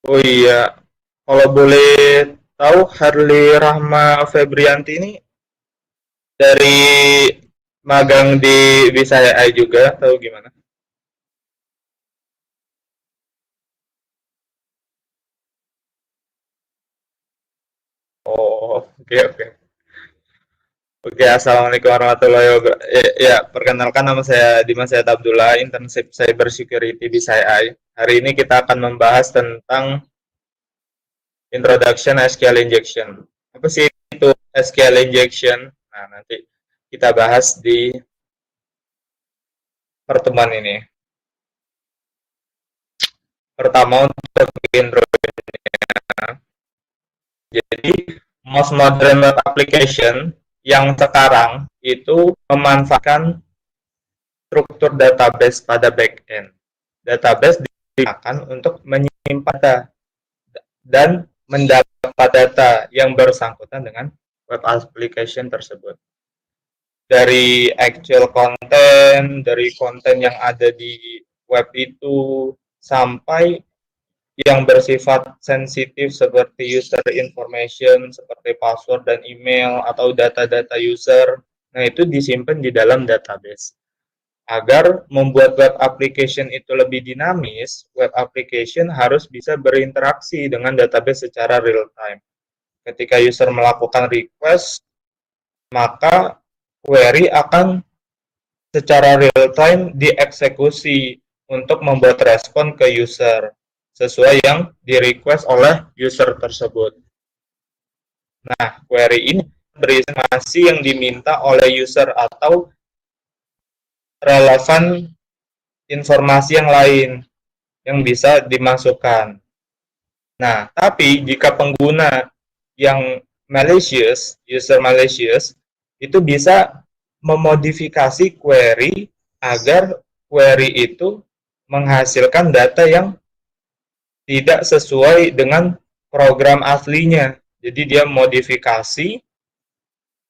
Oh iya, kalau boleh tahu Harli Rahma Febrianti ini dari magang di Wisaya AI juga atau gimana? Oh, oke oke. Oke, assalamualaikum warahmatullahi wabarakatuh. Ya, perkenalkan nama saya Dimas Yat Abdullah, internship cyber security di SciI. Hari ini kita akan membahas tentang introduction SQL injection. Apa sih itu SQL injection? Nah, nanti kita bahas di pertemuan ini. Pertama untuk intro. Jadi, most modern web application yang sekarang itu memanfaatkan struktur database pada backend. Database digunakan untuk menyimpan data dan mendapat data yang bersangkutan dengan web application tersebut. Dari actual content, dari konten yang ada di web itu, sampai yang bersifat sensitif seperti user information, seperti password dan email, atau data-data user. Nah, itu disimpan di dalam database. Agar membuat web application itu lebih dinamis, web application harus bisa berinteraksi dengan database secara real time. Ketika user melakukan request, maka query akan secara real time dieksekusi untuk membuat respon ke user sesuai yang di request oleh user tersebut. Nah, query ini berisi informasi yang diminta oleh user atau relevan informasi yang lain yang bisa dimasukkan. Nah, tapi jika pengguna yang malicious, user malicious, itu bisa memodifikasi query agar query itu menghasilkan data yang tidak sesuai dengan program aslinya. Jadi dia modifikasi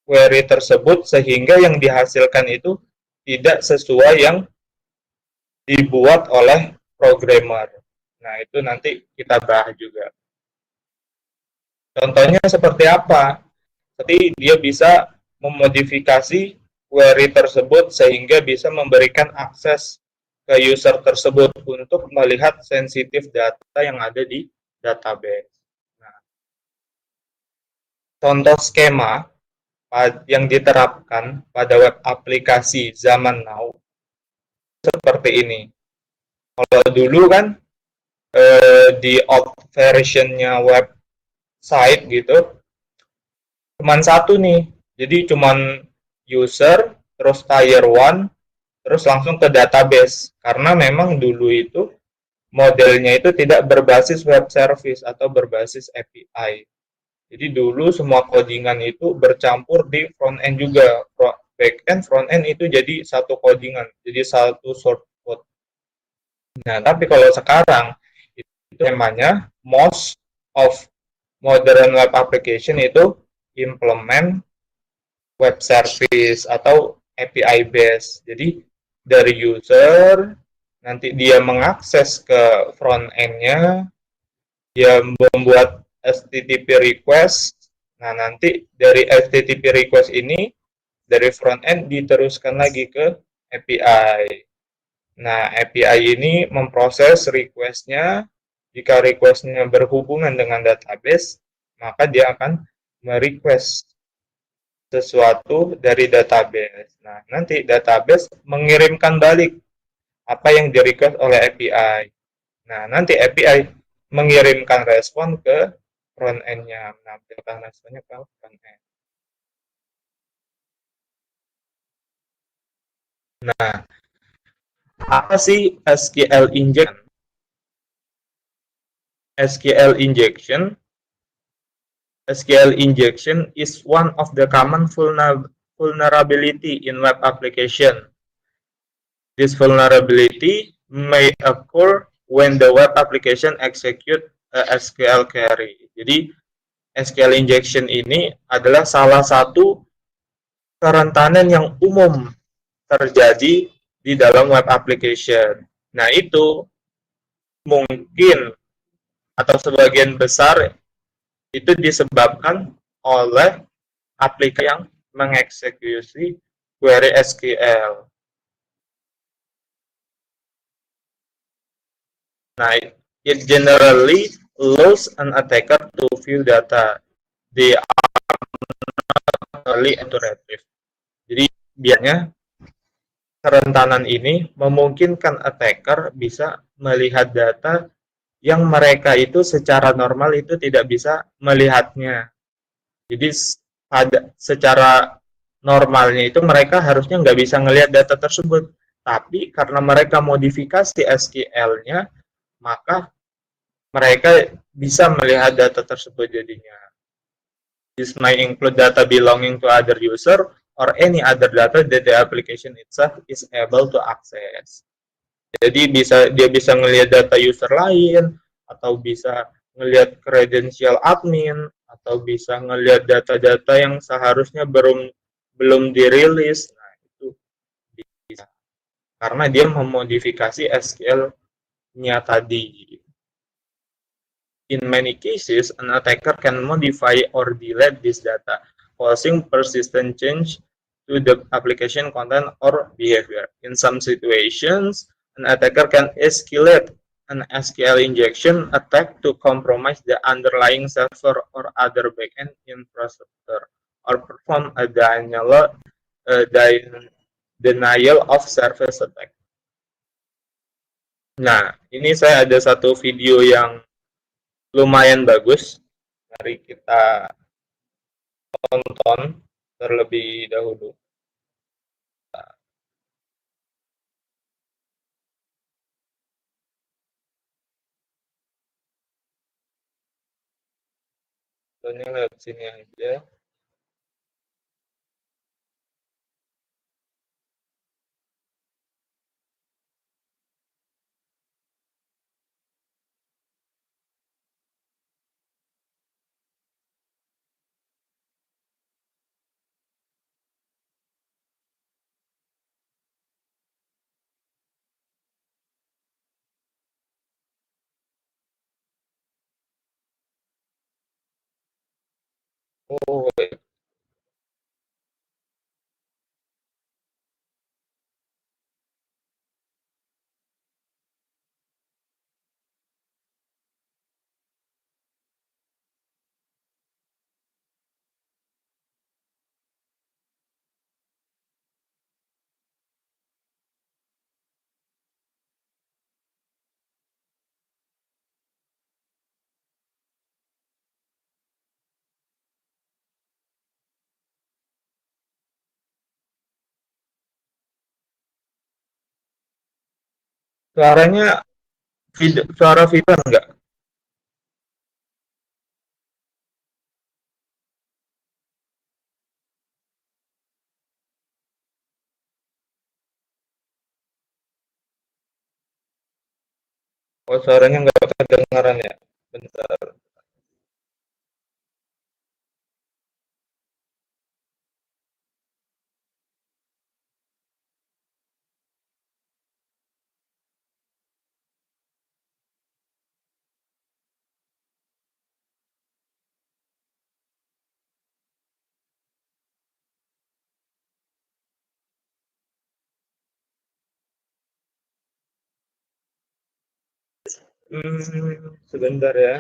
query tersebut sehingga yang dihasilkan itu tidak sesuai yang dibuat oleh programmer. Nah, itu nanti kita bahas juga. Contohnya seperti apa? Seperti dia bisa memodifikasi query tersebut sehingga bisa memberikan akses ke user tersebut untuk melihat sensitif data yang ada di database. Nah, contoh skema yang diterapkan pada web aplikasi zaman now seperti ini. Kalau dulu kan di old versionnya website gitu, cuman satu nih. Jadi cuman user, terus tier 1, terus langsung ke database. Karena memang dulu itu modelnya itu tidak berbasis web service atau berbasis API. Jadi dulu semua codingan itu bercampur di front end juga. Back end, front end itu jadi satu codingan, jadi satu source code. Nah, tapi kalau sekarang itu namanya most of modern web application itu implement web service atau API base. Jadi dari user nanti dia mengakses ke front end-nya, dia membuat HTTP request. Nah, nanti dari HTTP request ini dari front end diteruskan lagi ke API. Nah, API ini memproses request-nya. Jika request-nya berhubungan dengan database, maka dia akan merequest sesuatu dari database. Nah, nanti database mengirimkan balik apa yang di-request oleh API. Nah, nanti API mengirimkan respon ke front end-nya, menampilkan responnya ke front end. Nah, apa sih SQL injection? SQL injection SQL injection is one of the common vulnerability in web application. This vulnerability may occur when the web application execute a SQL query. Jadi SQL injection ini adalah salah satu kerentanan yang umum terjadi di dalam web application. Nah, itu mungkin atau sebagian besar itu disebabkan oleh aplikasi yang mengeksekusi query SQL. Nah, it generally allows an attacker to view data. They are early iterative. Jadi biasanya kerentanan ini memungkinkan attacker bisa melihat data yang mereka itu secara normal itu tidak bisa melihatnya. Jadi secara normalnya itu mereka harusnya nggak bisa melihat data tersebut. Tapi karena mereka modifikasi SQL-nya, maka mereka bisa melihat data tersebut jadinya. This might include data belonging to other user or any other data that the application itself is able to access. Jadi dia bisa ngelihat data user lain, atau bisa ngelihat kredensial admin, atau bisa ngelihat data-data yang seharusnya belum dirilis. Nah, itu bisa. Karena dia memodifikasi SQL-nya tadi. In many cases, an attacker can modify or delete this data, causing persistent change to the application content or behavior. In some situations, an attacker can escalate an SQL injection attack to compromise the underlying server or other backend infrastructure, or perform a denial of service attack. Nah, ini saya ada satu video yang lumayan bagus. Mari kita tonton terlebih dahulu. Contohnya lewat sini aja. Oh, suaranya suara video enggak? Oh, suaranya enggak kedengaran ya? Bentar. Sebentar ya.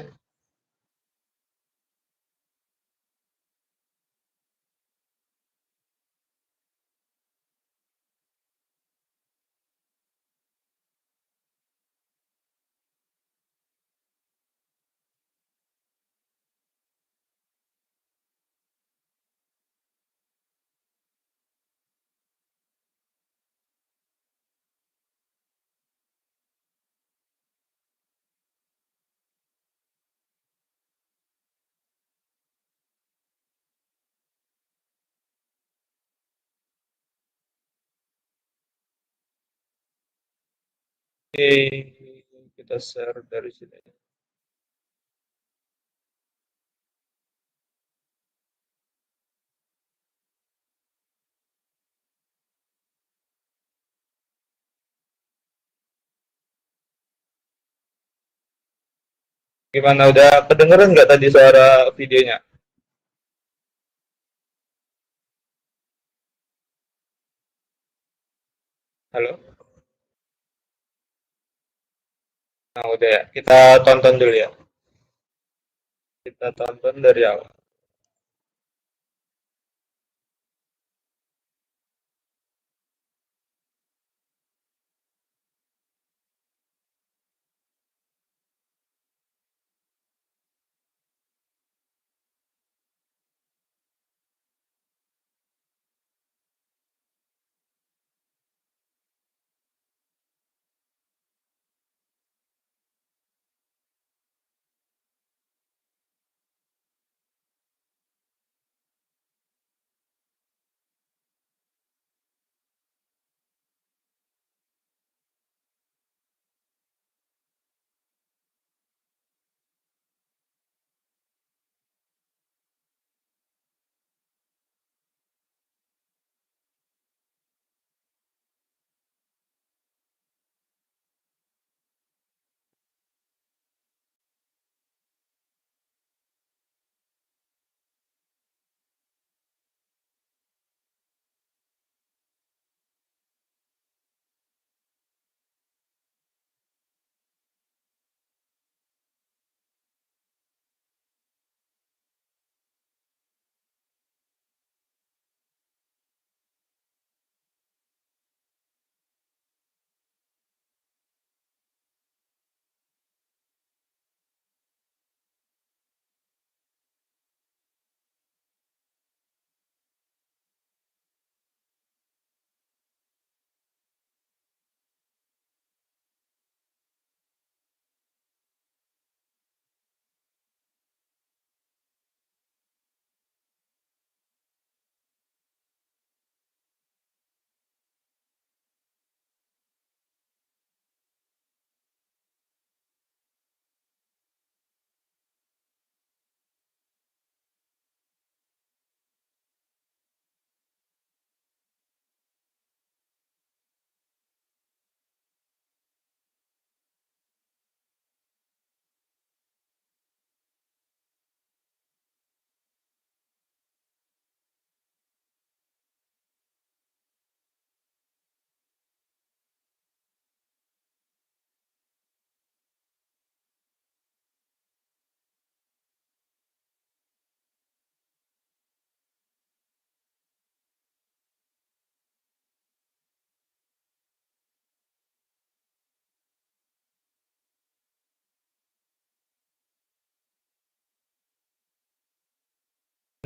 Oke, kita share dari sini. Gimana, udah kedengeran nggak tadi suara videonya? Halo? Nah, udah ya. Kita tonton dulu ya. Kita tonton dari awal.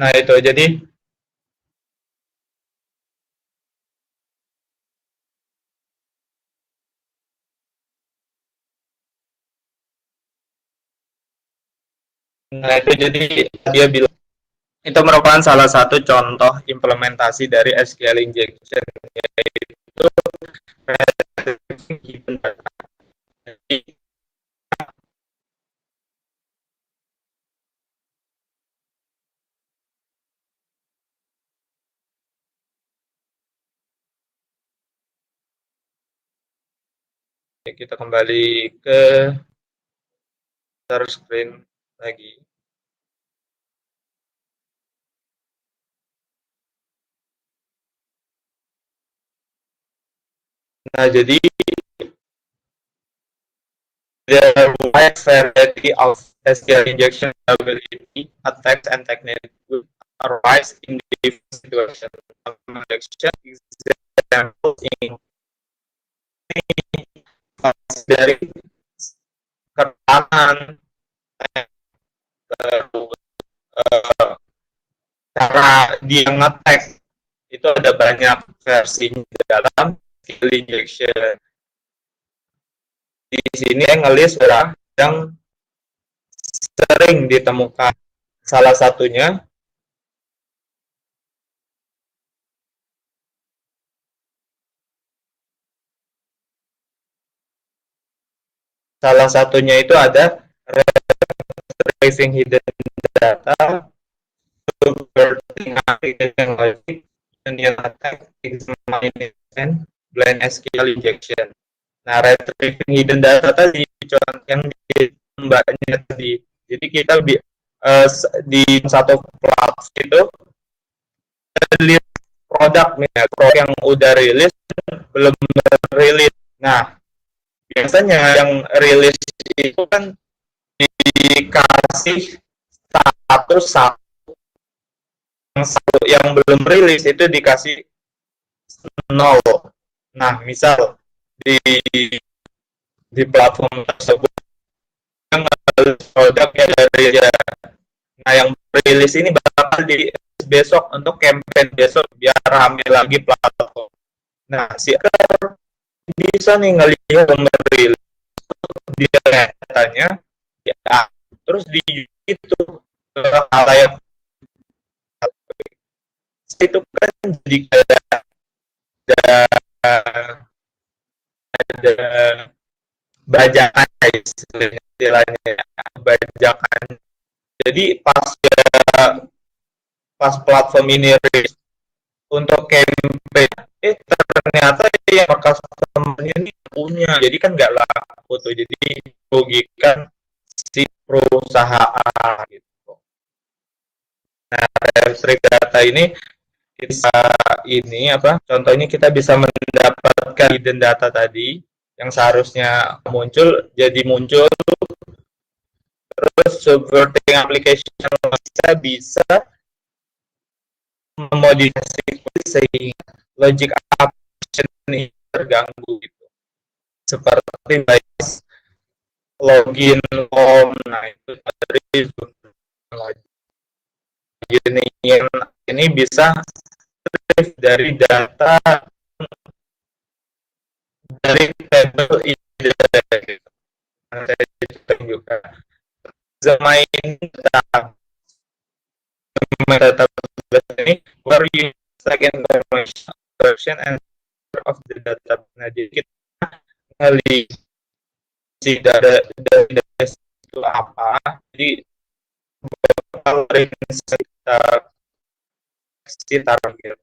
Nah, itu jadi dia bilang itu merupakan salah satu contoh implementasi dari SQL injection, yaitu hidden data. Jadi, kita kembali ke share screen lagi. Nah, jadi the wide variety of SQL injection ability, attacks, and techniques will arise in different situations. Examples in dari kerentanan, uh, cara dia ngetek itu ada banyak versi dalam skill injection. Di sini saya ngelis yang sering ditemukan. Salah satunya itu ada retrieving hidden data, subverting application logic, union attack, examination, blind SQL injection. Nah, retrieving hidden data tadi contoh yang mbaknya tadi. Jadi kita di satu platform itu lihat produk nih, ya, produk yang udah rilis belum rilis. Nah, biasanya yang rilis itu kan dikasih status satu, yang satu yang belum rilis itu dikasih nol. Nah, misal di platform tersebut yang produknya dari ya, nah yang rilis ini bakal di besok untuk campaign besok biar rame lagi platform. Nah, si bisa nih ngelihat rilis dia tanya ya, terus di itu halayak itu kan jadi ada bajakan istilahnya, bajakan. Jadi pas platform ini untuk campaign, ternyata yang customer-nya ini punya, jadi kan nggak laku tuh, jadi merugikan si perusahaan gitu. Nah, dari data ini kita ini apa? Contohnya kita bisa mendapatkan hidden data tadi yang seharusnya muncul jadi muncul, terus subverting application kita bisa memodifikasi sehingga logic application ini terganggu gitu. Seperti bias login home, nah itu dari ini bisa dari data dari table ide gitu. Nah, saya juga bisa main database ini where you second information and of the data. Nah, jadi kita kali si database itu apa, jadi bakal kita target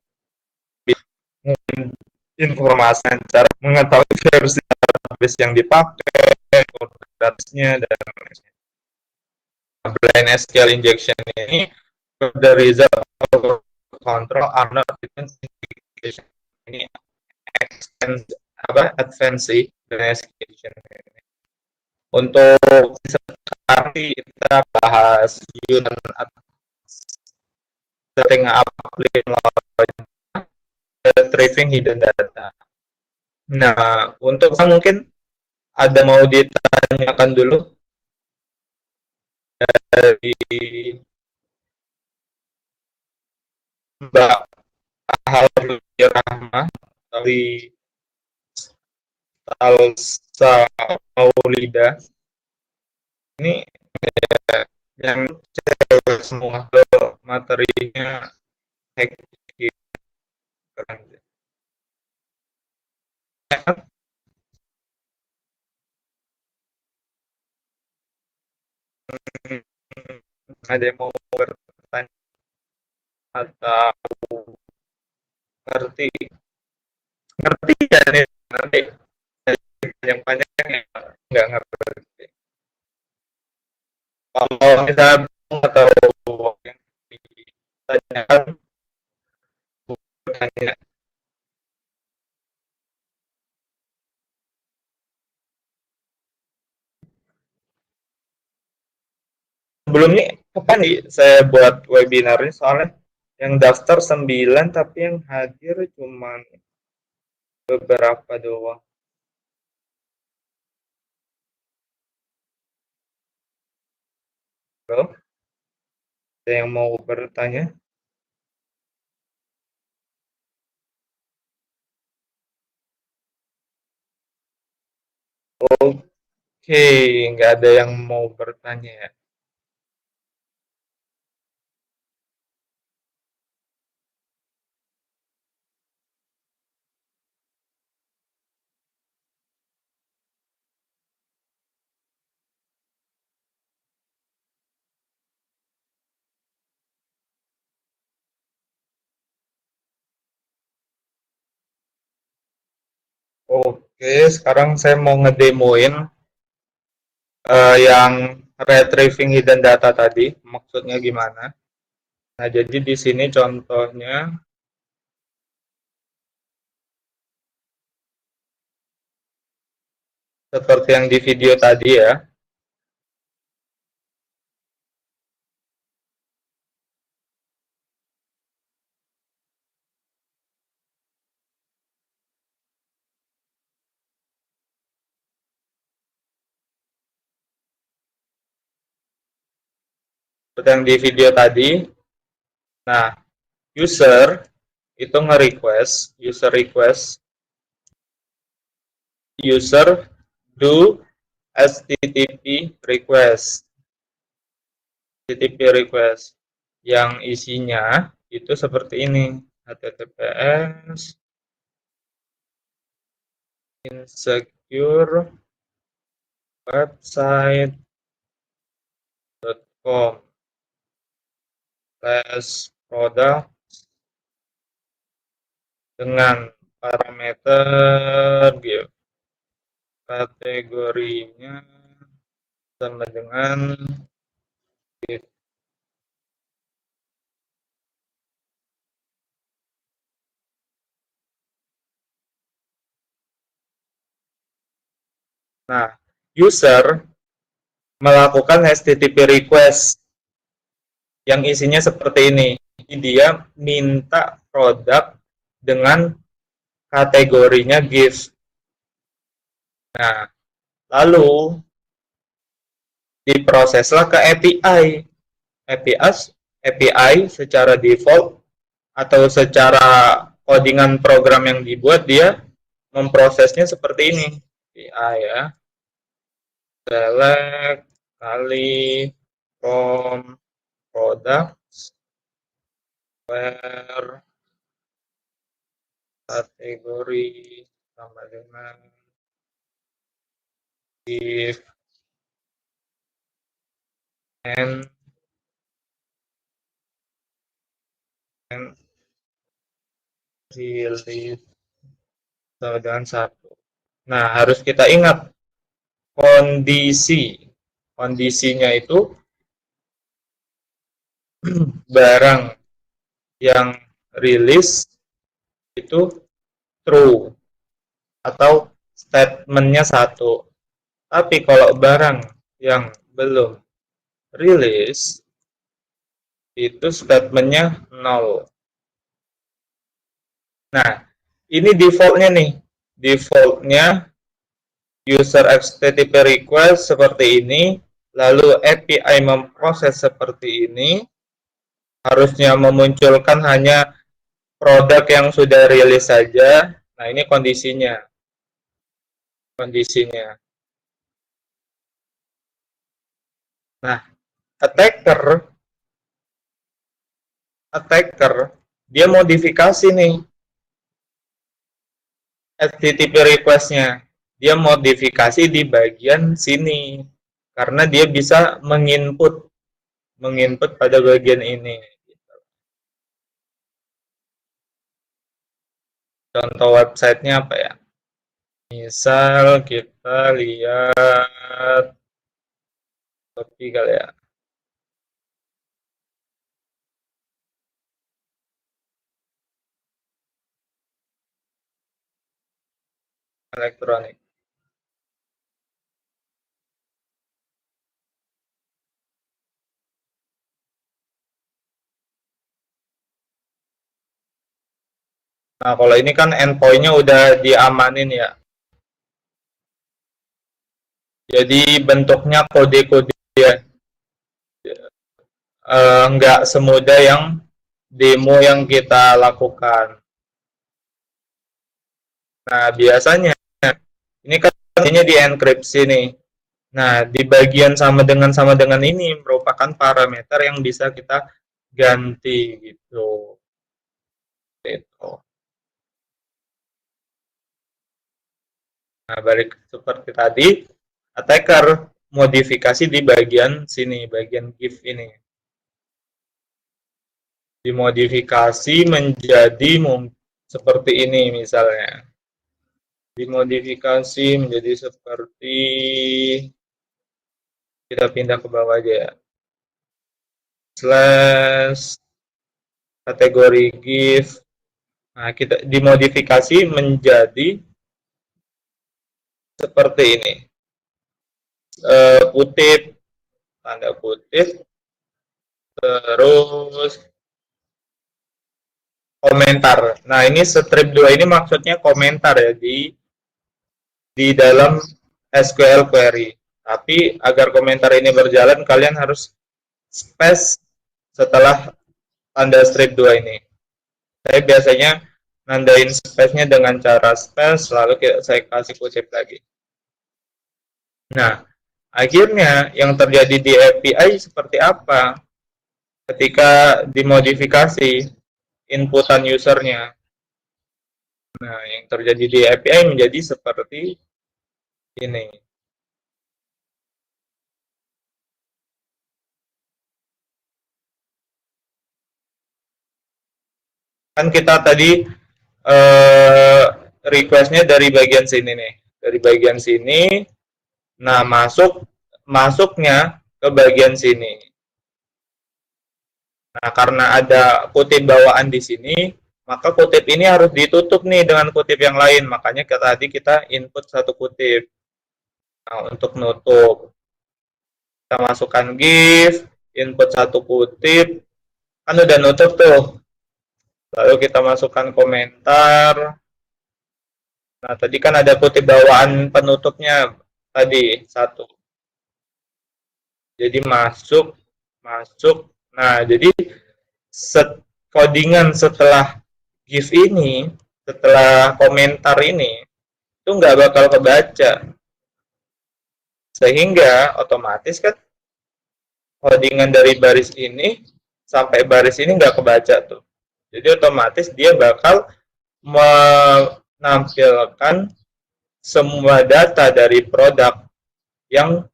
informasi cara mengetahui versi database yang dipakai, database-nya, dan blind SQL injection ini the result of control are not identification. Ini advance blind SQL injection. Untuk sekarang kita bahas unit setting up retrieving hidden data. Nah, untuk mungkin ada mau ditanyakan dulu dari Mbak Rahma dari Talsa Maulida. Ini yang cewek semua materinya hektik. Ada yang mau bertanya atau ngerti ya nih nanti yang banyak nggak ngerti. Kalau misalnya atau yang ditanyakan bertanya. Sebelumnya kapan nih saya buat webinarnya, soalnya yang daftar 9 tapi yang hadir cuma beberapa doang. Halo? Ada yang mau bertanya? Oke, nggak ada yang mau bertanya ya. Oke, sekarang saya mau ngedemoin yang retrieving hidden data tadi, maksudnya gimana? Nah, jadi di sini contohnya seperti yang di video tadi ya. Seperti yang di video tadi. Nah, user itu nge-request, user do HTTP request, yang isinya itu seperti ini, https insecure website.com produk dengan parameter gitu, kategorinya sama dengan gitu. Nah, user melakukan HTTP request yang isinya seperti ini. Dia minta produk dengan kategorinya GIF. Nah, lalu diproseslah ke API. API secara default atau secara codingan program yang dibuat, dia memprosesnya seperti ini. API ya. Select kali from products where kategori sama dengan if and release sama dengan satu. Nah, harus kita ingat kondisinya itu barang yang rilis itu true atau statementnya satu. Tapi kalau barang yang belum rilis itu statementnya nol. Nah, ini defaultnya nih. Defaultnya user HTTP request seperti ini, lalu API memproses seperti ini, harusnya memunculkan hanya produk yang sudah rilis saja. Nah, ini kondisinya. Nah, attacker dia modifikasi nih HTTP request-nya. Dia modifikasi di bagian sini karena dia bisa menginput pada bagian ini. Contoh websitenya apa ya? Misal kita lihat Shopee kali ya. Elektronik. Nah, kalau ini kan endpoint-nya udah diamanin ya. Jadi bentuknya kode-kode ya. Nggak semudah yang demo yang kita lakukan. Nah, biasanya ini kan ini di enkripsi nih. Nah, di bagian sama dengan ini merupakan parameter yang bisa kita ganti gitu. Gitu. Nah, balik seperti tadi, attacker modifikasi di bagian sini, bagian GIF ini. Dimodifikasi menjadi seperti ini misalnya. . Dimodifikasi menjadi seperti Kita pindah ke bawah aja ya. Slash kategori GIF. Nah, kita dimodifikasi menjadi seperti ini. Kutip, tanda kutip, terus komentar. Nah, ini strip 2 ini maksudnya komentar ya di dalam SQL query. Tapi agar komentar ini berjalan, kalian harus space setelah tanda strip 2 ini. Saya biasanya nandain space-nya dengan cara space, lalu saya kasih kutip lagi. Nah, akhirnya yang terjadi di API seperti apa? Ketika dimodifikasi inputan usernya. Nah, yang terjadi di API menjadi seperti ini. Kan kita tadi request-nya dari bagian sini nih. Dari bagian sini, nah masuknya ke bagian sini. Nah, karena ada kutip bawaan di sini, maka kutip ini harus ditutup nih dengan kutip yang lain. Makanya tadi kita input satu kutip. Nah, untuk nutup, kita masukkan GIF, input satu kutip, kan udah nutup tuh. Lalu kita masukkan komentar. Nah, tadi kan ada kutip bawaan penutupnya tadi satu. Jadi masuk. Nah, jadi codingan setelah GIF ini, setelah komentar ini, itu nggak bakal kebaca. Sehingga otomatis kan codingan dari baris ini sampai baris ini nggak kebaca tuh. Jadi otomatis dia bakal menampilkan semua data dari produk yang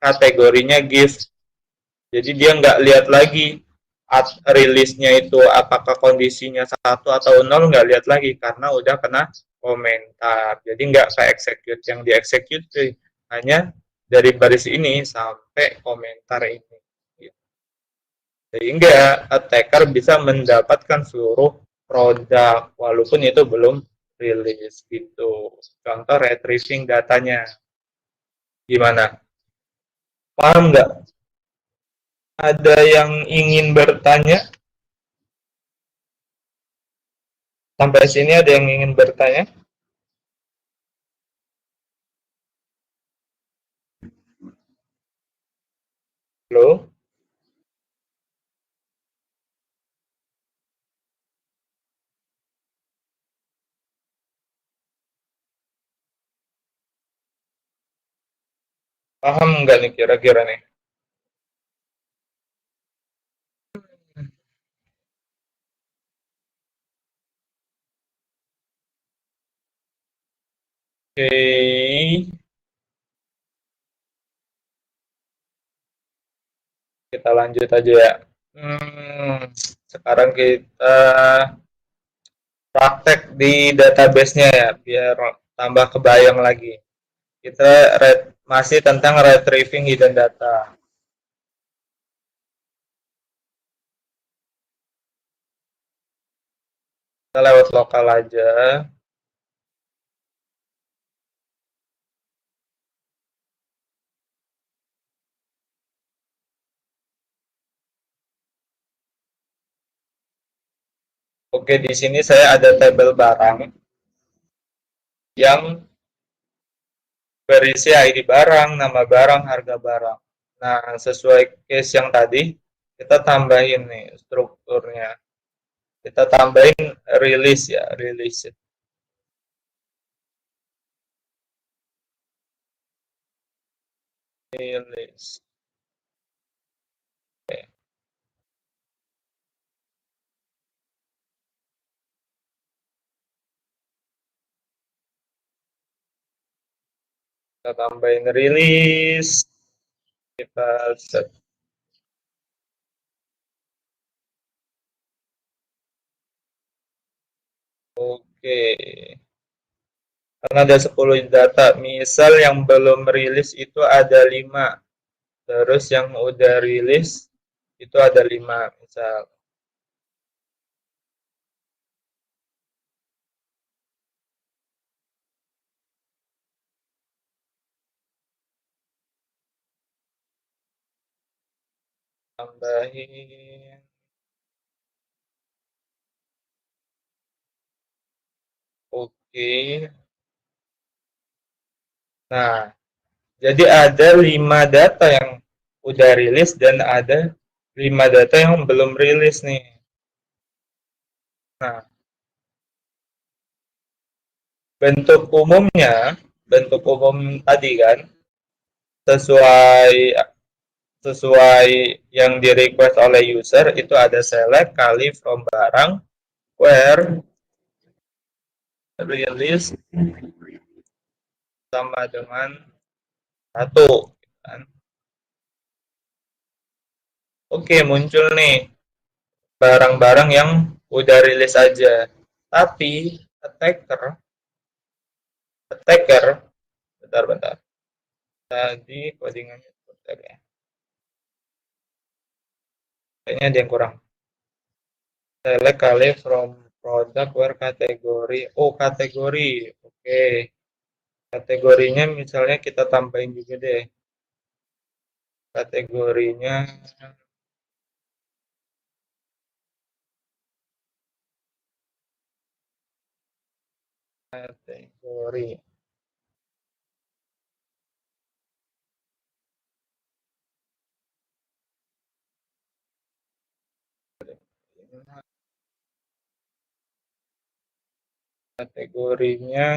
kategorinya GIF. Jadi dia nggak lihat lagi rilisnya itu apakah kondisinya 1 atau 0, nggak lihat lagi karena udah kena komentar. Jadi nggak ke execute, yang di execute hanya dari baris ini sampai komentar ini. Sehingga attacker bisa mendapatkan seluruh produk walaupun itu belum rilis gitu. Contoh retrieving datanya. Gimana? Paham nggak? Ada yang ingin bertanya? Sampai sini ada yang ingin bertanya? Halo? Paham nggak nih kira-kira nih? Oke, kita lanjut aja ya. Sekarang kita praktek di database-nya ya, biar tambah kebayang lagi. Kita masih tentang retrieving hidden data. Kita lewat lokal aja. Oke, di sini saya ada tabel barang yang berisi ID barang, nama barang, harga barang. Nah, sesuai case yang tadi, kita tambahin nih strukturnya. Kita tambahin release ya, release. Release. Oke. Kita tambahin release. Kita set. Oke. Karena ada 10 data, misal yang belum rilis itu ada 5. Terus yang udah rilis itu ada 5 misal. Tambahin. Oke. Nah, jadi ada 5 data yang udah rilis dan ada 5 data yang belum rilis nih. Nah, bentuk umumnya, bentuk umum tadi kan, sesuai sesuai yang di request oleh user itu ada select kali from barang where release sama dengan satu kan. Oke, muncul nih barang-barang yang udah rilis aja. Tapi attacker bentar. Tadi codingannya bentar ya. Kayaknya ada yang kurang. Select kali from product where kategori. Oh, kategori. Oke. Kategorinya misalnya kita tambahin juga deh. Kategorinya kategori. Kategorinya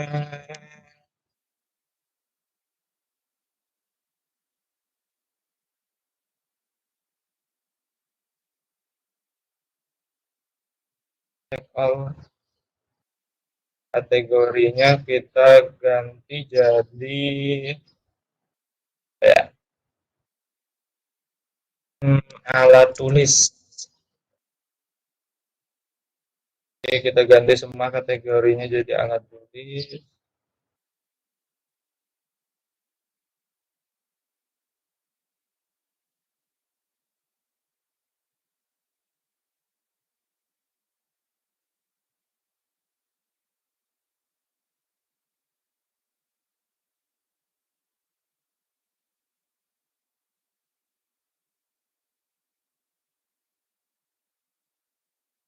all, kategorinya kita ganti jadi ya, alat tulis. Oke, kita ganti semua kategorinya jadi alat tulis.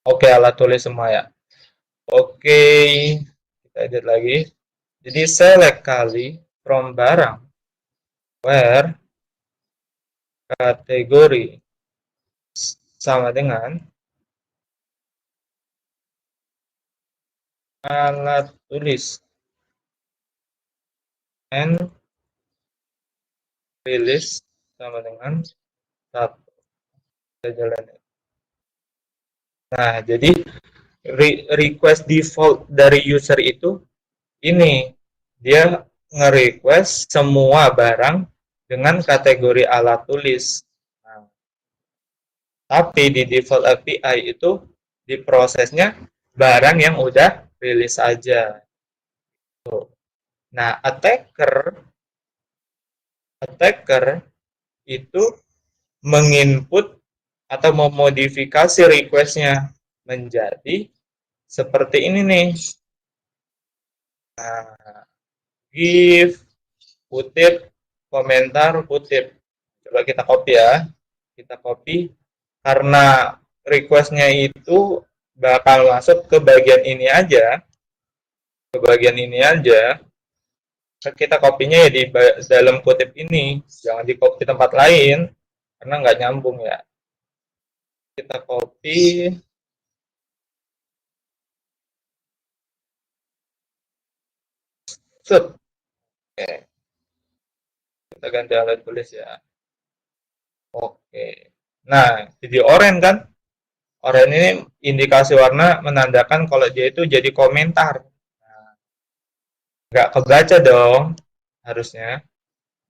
Oke, alat tulis semua ya. Oke, kita edit lagi. Jadi select kali from barang where kategori sama dengan alat tulis and release sama dengan satu. Kita jalanin. Nah, jadi request default dari user itu ini dia nge-request semua barang dengan kategori alat tulis. Nah, tapi di default API itu diprosesnya barang yang udah rilis aja. Nah, attacker itu menginput atau memodifikasi requestnya menjadi seperti ini nih. Nah, give, kutip, komentar, kutip. Coba kita copy ya. Kita copy karena requestnya itu bakal masuk ke bagian ini aja. Ke bagian ini aja. Kita kopinya ya di dalam kutip ini. Jangan di copy tempat lain. Karena nggak nyambung ya. Kita copy. Set. Oke. Kita ganti alat tulis ya. Oke. Nah, jadi oranye kan? Oranye ini indikasi warna menandakan kalau dia itu jadi komentar. Nah, nggak kebaca dong, harusnya.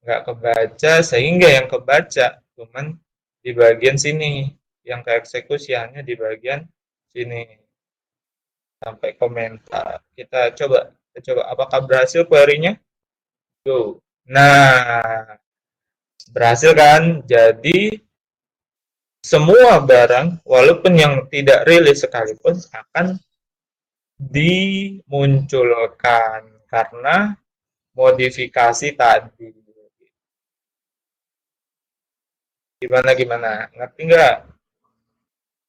Nggak kebaca, sehingga yang kebaca cuman di bagian sini. Yang keeksekusiannya di bagian sini. Sampai komentar. Kita coba apakah berhasil query-nya? Go. Nah, Berhasil kan? Jadi semua barang walaupun yang tidak rilis sekalipun akan dimunculkan karena modifikasi tadi. Gimana gimana? Ngerti nggak?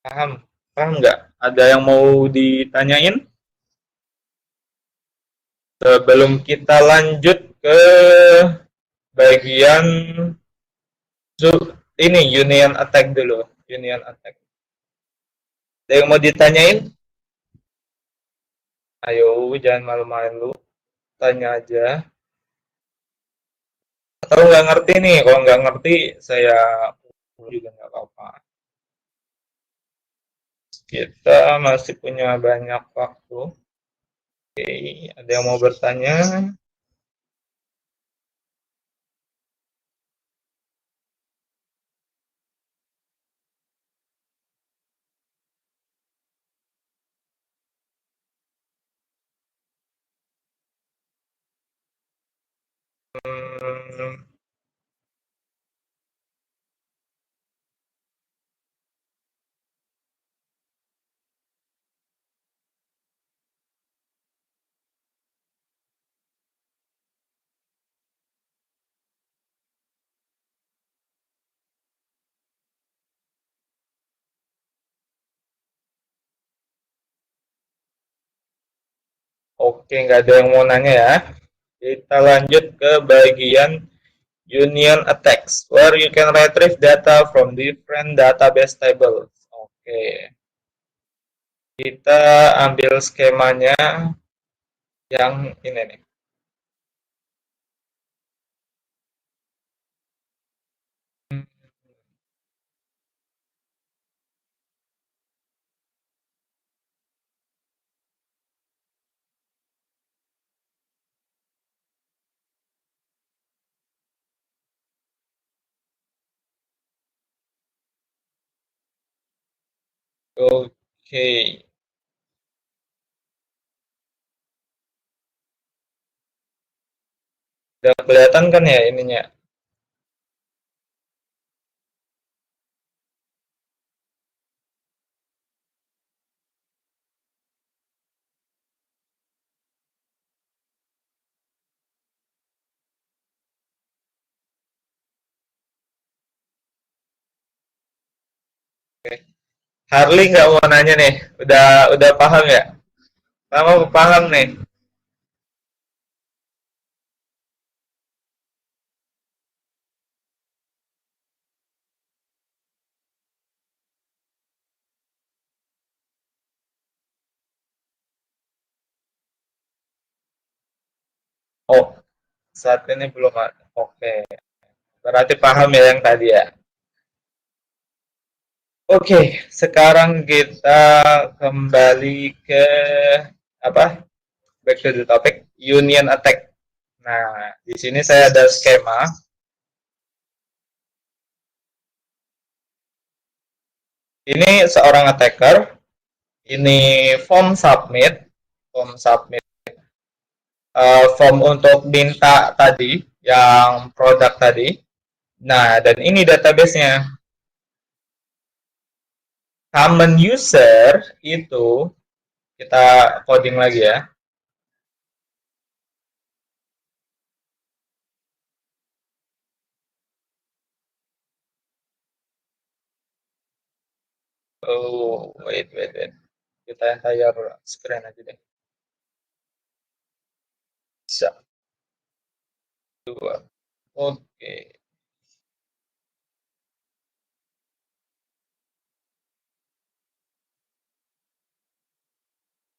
Paham? Paham nggak? Ada yang mau ditanyain? Sebelum kita lanjut ke bagian ini Union Attack dulu. Union Attack. Ada yang mau ditanyain? Ayo, jangan malu-malu. Tanya aja. Atau nggak ngerti nih? Kalau nggak ngerti, saya juga nggak apa-apa. Kita masih punya banyak waktu. Oke, ada yang mau bertanya? Hmm, oke, nggak ada yang mau nanya ya. Kita lanjut ke bagian Union Attacks, where you can retrieve data from different database tables. Oke, kita ambil skemanya yang ini nih. Oke, udah kelihatan kan ya ininya? Harley nggak mau nanya nih, udah paham ya? Kamu paham nih? Oh, saat ini belum ada. Oke, berarti paham ya yang tadi ya. Oke, sekarang kita kembali ke apa? Back to the topic, Union Attack. Nah, di sini saya ada skema. Ini seorang attacker, ini form submit, form untuk minta tadi, yang produk tadi. Nah, dan ini database-nya. Common user itu kita coding lagi ya. Oh, wait. Kita entire screen aja deh. Bisa. Dua. Oke.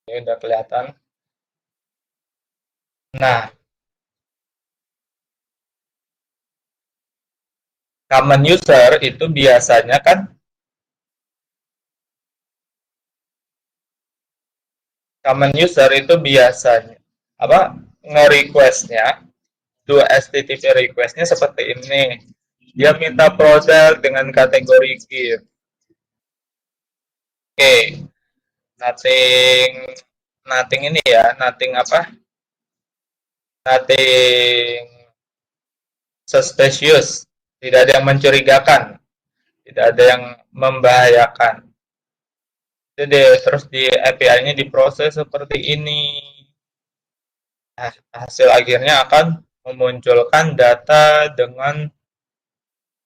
Ini udah kelihatan. Nah, common user itu biasanya kan common user itu biasanya apa nge-requestnya do HTTP requestnya seperti ini. Dia minta produk dengan kategori gift. Oke, okay. nothing nothing ini ya, nothing apa? Nothing suspicious. tidak ada yang mencurigakan, tidak ada yang membahayakan. Jadi terus di API-nya diproses seperti ini. Nah, hasil akhirnya akan memunculkan data dengan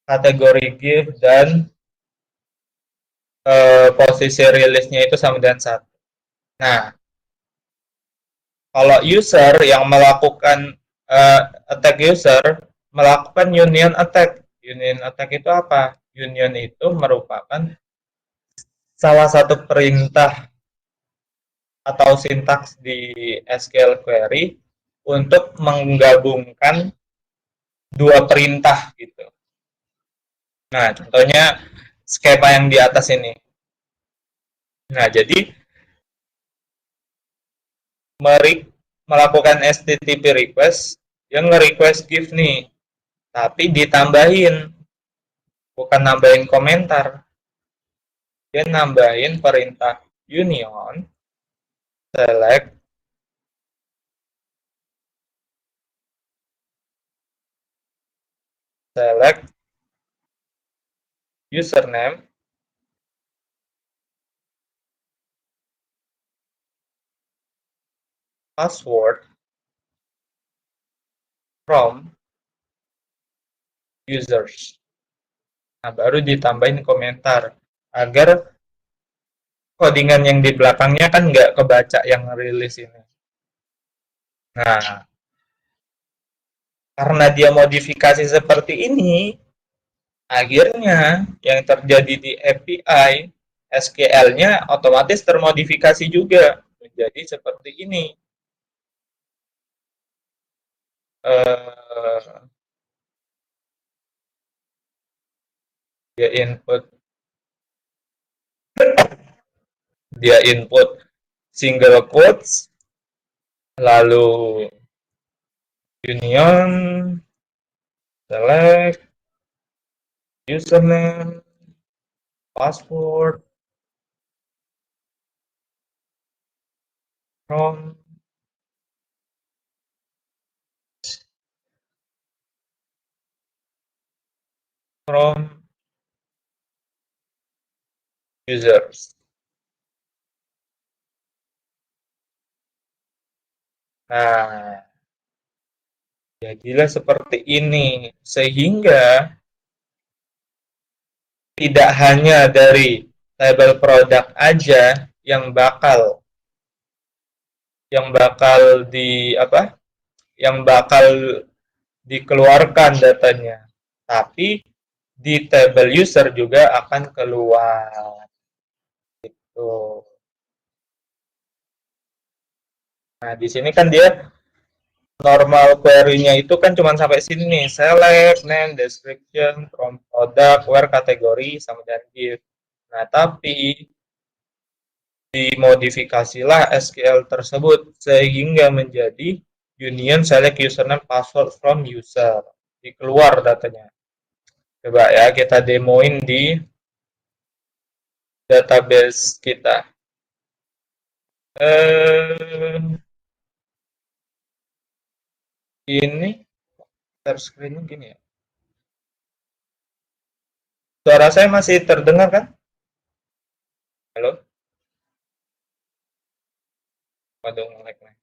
kategori gift dan posisi rilisnya itu sama dengan satu. Nah, kalau user yang melakukan attack user melakukan union attack. Union attack itu apa? Union itu merupakan salah satu perintah atau sintaks di SQL query untuk menggabungkan dua perintah gitu. Nah, contohnya skema yang di atas ini. Nah, jadi melakukan HTTP request yang nge-request gift nih, tapi ditambahin, bukan nambahin komentar. Dia nambahin perintah union select select username password from users. Nah, baru ditambahin komentar agar codingan yang di belakangnya kan nggak kebaca yang rilis ini. Nah, karena dia modifikasi seperti ini, akhirnya yang terjadi di API SQL-nya otomatis termodifikasi juga menjadi seperti ini. Eh, dia input dia input single quotes, lalu union select username password from from users. Nah, jadilah seperti ini sehingga tidak hanya dari label produk aja yang bakal di apa? Yang bakal dikeluarkan datanya. Tapi di table user juga akan keluar. Tuh. Nah, di sini kan dia normal query-nya itu kan cuma sampai sini nih. Select, name, description, from product, where kategori, sama dengan gift. Nah, tapi dimodifikasilah SQL tersebut sehingga menjadi union select username password from user. Dikeluar datanya. Coba ya kita demoin di database kita. Eh, ini share screen gini ya. Suara saya masih terdengar kan? Halo? Waduh, nge-lag nih.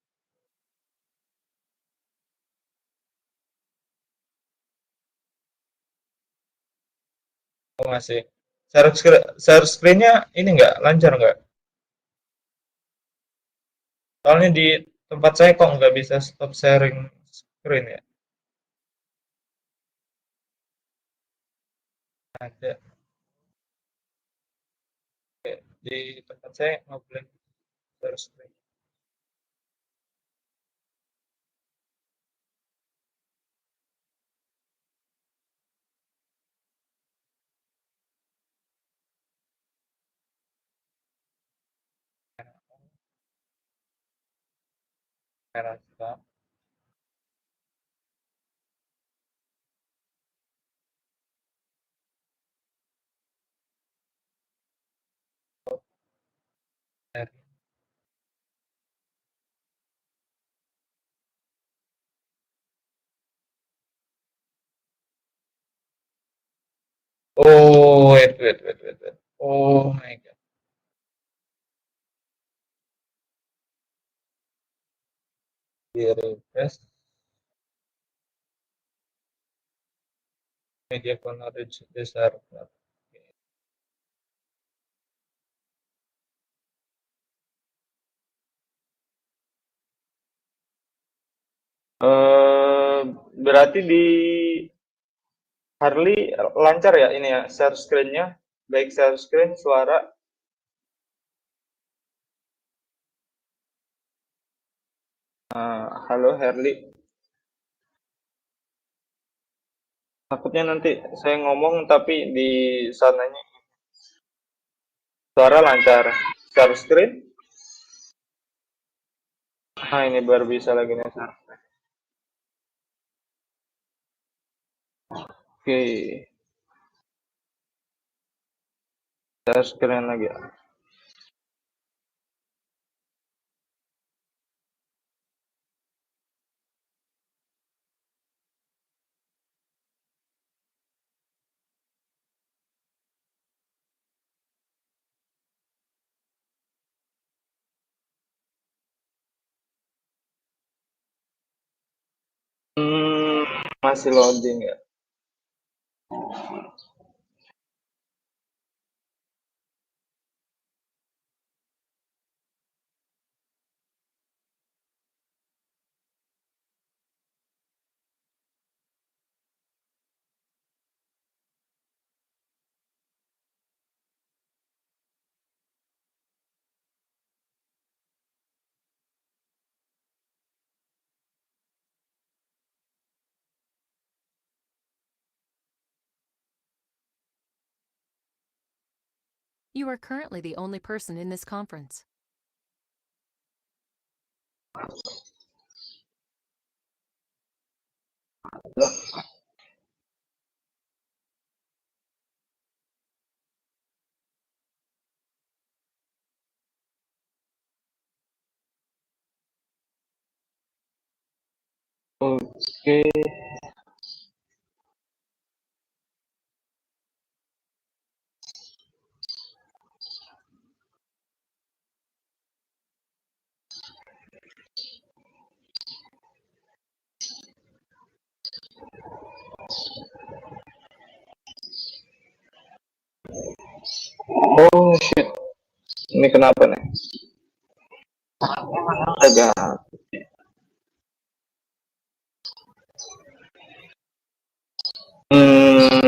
Oh, masih. Share screen-nya ini nggak lancar nggak? Soalnya di tempat saya kok nggak bisa stop sharing screen ya. Ada. Di tempat saya nggak boleh share screen. Merah juga. Oh, wait. Oh my God. Di refresh media knowledge besar. Eh, berarti di Harley lancar ya ini ya share screen-nya, baik share screen, suara. Halo Harley, takutnya nanti saya ngomong tapi di sananya suara lancar. Share screen, ini baru bisa lagi nih share. Oke, share screen lagi. Hmm, masih loading ya. You are currently the only person in this conference. Oke. Oh shit, ini kenapa nih? Agak. Hmm,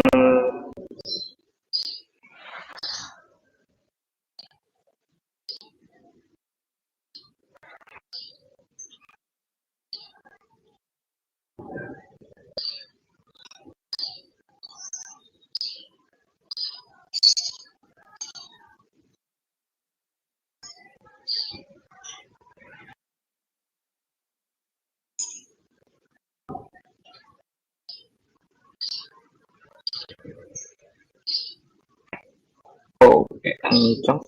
oke, kencang.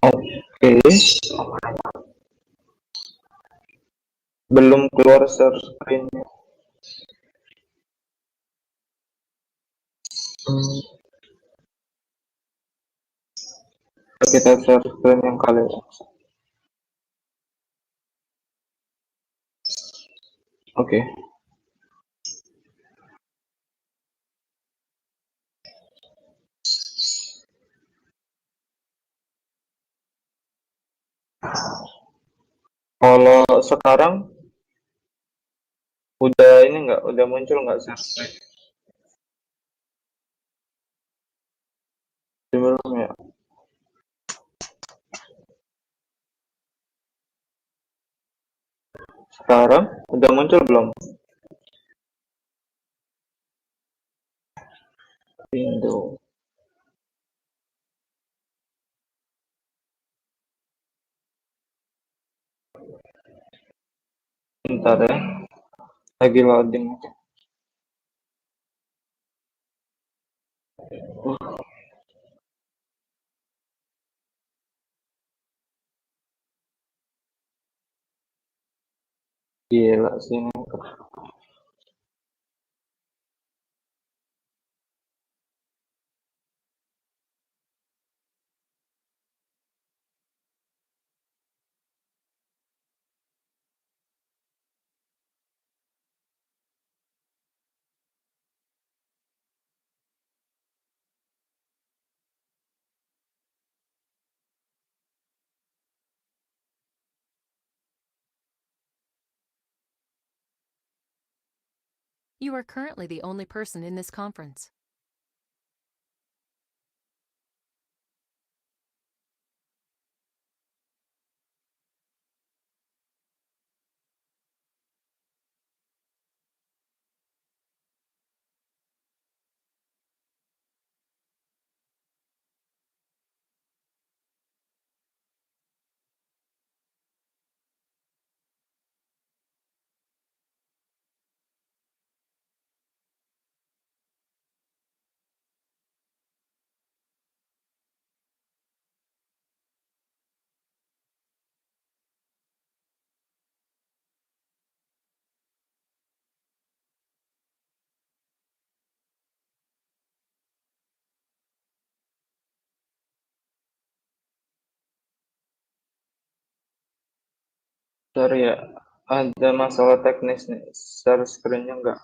Oke, belum keluar share screen-nya. Hmm, kita share screen yang kali. Oke. Kalau sekarang udah ini nggak, udah muncul nggak share screen? Belum ya. Sekarang udah muncul belum? Window. Bentar ya, lagi loading. Gila sih ini. You are currently the only person in this conference. Sorry ya, ada masalah teknis nih. Share screen-nya enggak.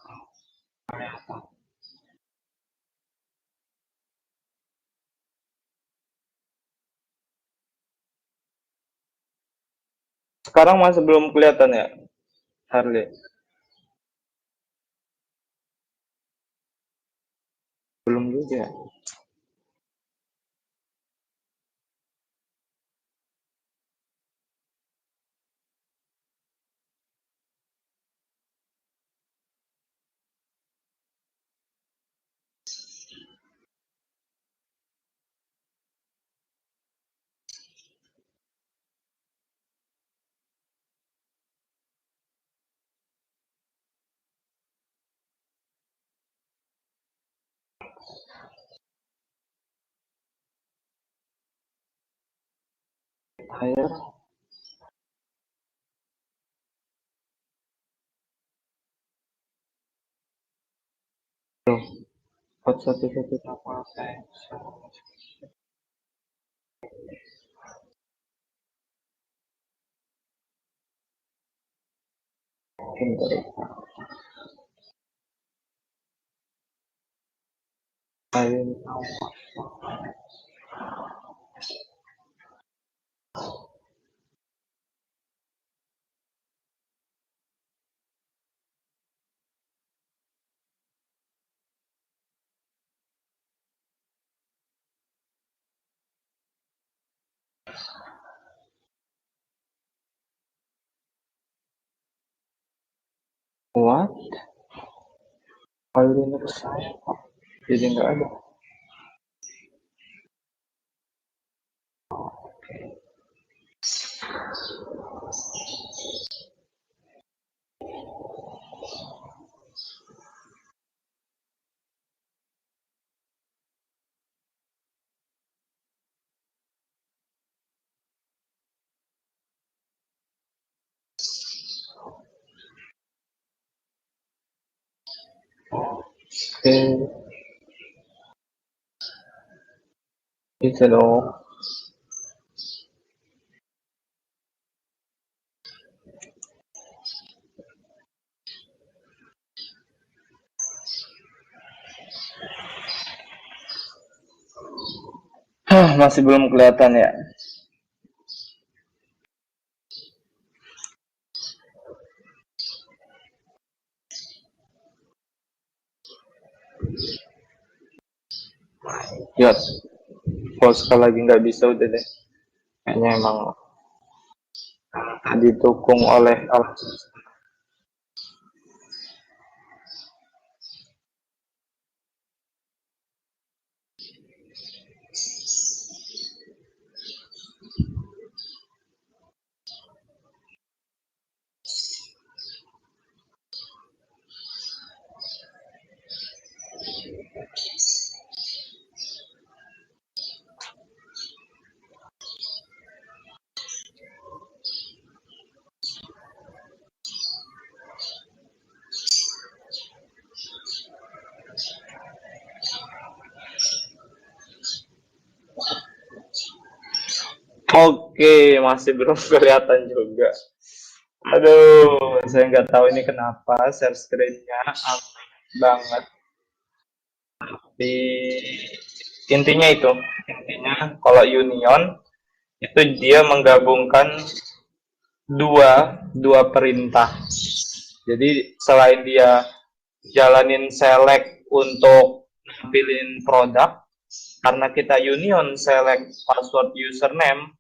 Sekarang masih belum kelihatan ya, Harley? Belum juga. Ayo. Loh, hot satu-satu apa saya? Bentar. Ayo. What? File Linux saya kok jadi nggak ada. Oke, bisa dong. Masih belum kelihatan ya. Ya, kalau sekali lagi nggak bisa udah deh. Kayaknya emang didukung oleh alat. Oke, masih belum kelihatan juga. Aduh, saya nggak tahu ini kenapa share screen-nya up banget. Di intinya itu, intinya kalau Union itu dia menggabungkan dua perintah. Jadi selain dia jalanin select untuk pilih produk, karena kita Union select password username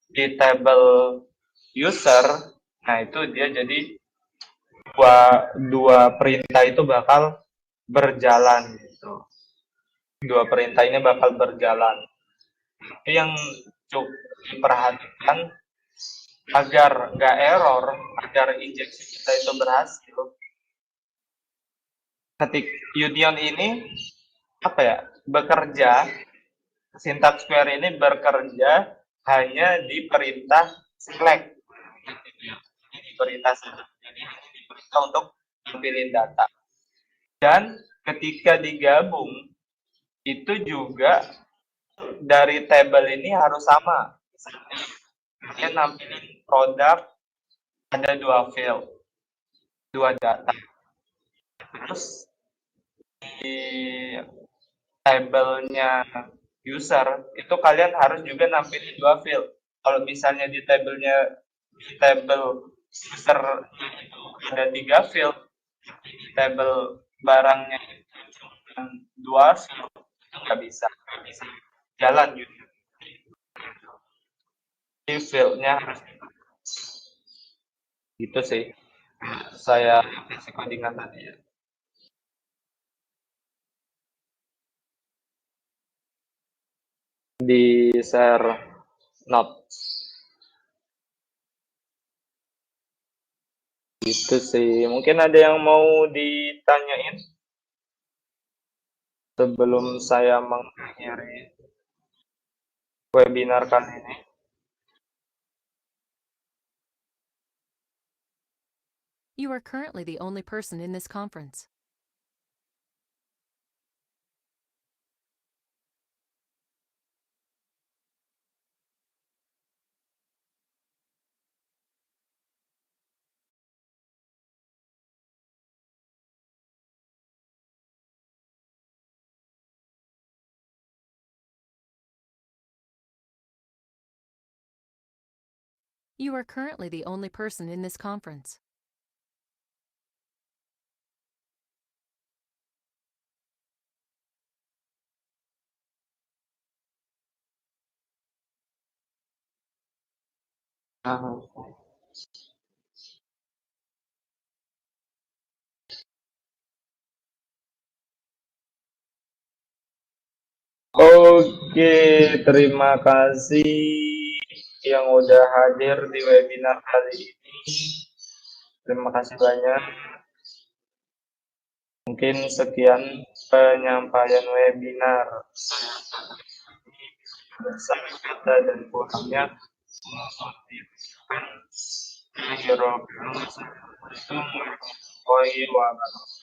di table user, nah itu dia jadi dua perintah itu bakal berjalan gitu. Dua perintah ini bakal berjalan. Itu yang cukup diperhatikan agar nggak error, agar injeksi kita itu berhasil. Ketik union ini apa ya, bekerja, syntax query ini bekerja hanya di perintah select. Di perintah select. Jadi di perintah untuk pilih data. Dan ketika digabung itu juga dari table ini harus sama. Misalnya kalian nampilin produk ada dua field, dua data. Terus di tabelnya user itu kalian harus juga nampilin dua field. Kalau misalnya di table user ada tiga field, di table barangnya dua field, nggak bisa jalan gitu. Di fieldnya harus gitu sih. Saya kasih codingan tadi ya. Di share notes. Gitu sih. Mungkin ada yang mau ditanyain sebelum saya mengakhiri webinar kali ini. You are currently the only person in this conference. You are currently the only person in this conference. Oke, terima kasih yang udah hadir di webinar kali ini. Terima kasih banyak. Mungkin sekian penyampaian webinar. Bersama kata dan kurangnya. Assalamualaikum warahmatullahi wabarakatuh.